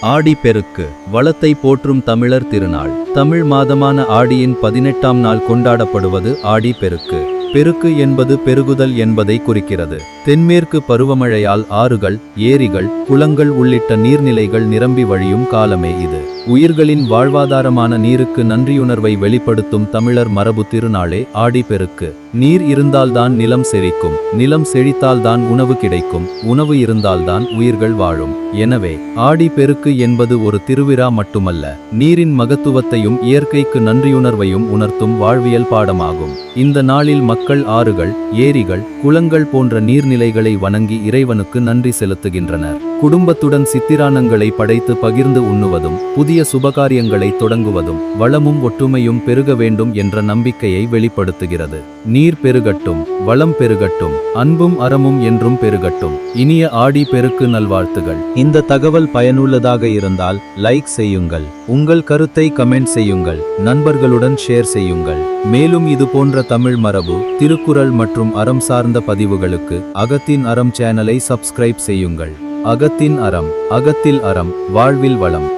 ஆடி பெருக்கு வளத்தை போற்றும் தமிழர் திருநாள். தமிழ் மாதமான ஆடியின் 18ஆம் நாள் கொண்டாடப்படுவது ஆடி பெருக்கு. பெருக்கு என்பது பெருகுதல் என்பதை குறிக்கிறது. தென்மேற்கு பருவமழையால் ஆறுகள், ஏரிகள், குளங்கள் உள்ளிட்ட நீர்நிலைகள் நிரம்பி வழியும் காலமே இது. உயிர்களின் வாழ்வாதாரமான நீருக்கு நன்றியுணர்வை வெளிப்படுத்தும் தமிழர் மரபு திருநாளே ஆடி பெருக்கு. நீர் இருந்தால்தான் நிலம் செழிக்கும், நிலம் செழித்தால்தான் உணவு கிடைக்கும், உணவு இருந்தால்தான் உயிர்கள் வாழும். எனவே ஆடி பெருக்கு என்பது ஒரு திருவிழா மட்டுமல்ல, நீரின் மகத்துவத்தையும் இயற்கைக்கு நன்றியுணர்வையும் உணர்த்தும் வாழ்வியல் பாடமாகும். இந்த நாளில் மக்கள் ஆறுகள், ஏரிகள், குளங்கள் போன்ற நீர்நிலைகளை வணங்கி இறைவனுக்கு நன்றி செலுத்துகின்றனர். குடும்பத்துடன் சித்திரானங்களை படைத்து பகிர்ந்து உண்ணுவதும், புதிய சுபகாரியங்களை தொடங்குவதும் வளமும் ஒற்றுமையும் பெருக வேண்டும் என்ற நம்பிக்கையை வெளிப்படுத்துகிறது. நீர் பெருகட்டும், வளம் பெருகட்டும், அன்பும் அறமும் என்றும் பெருகட்டும். இனிய ஆடி பெருக்கு நல்வாழ்த்துகள். இந்த தகவல் பயனுள்ளதாக இருந்தால் லைக் செய்யுங்கள், உங்கள் கருத்தை கமெண்ட் செய்யுங்கள், நண்பர்களுடன் ஷேர் செய்யுங்கள். மேலும் இது போன்ற தமிழ் மரபு, திருக்குறள் மற்றும் அறம் சார்ந்த பதிவுகளுக்கு அகத்தின் அறம் சேனலை சப்ஸ்கிரைப் செய்யுங்கள். அகத்தின் அறம், அகத்தில் அறம், வாழ்வில் வளம்.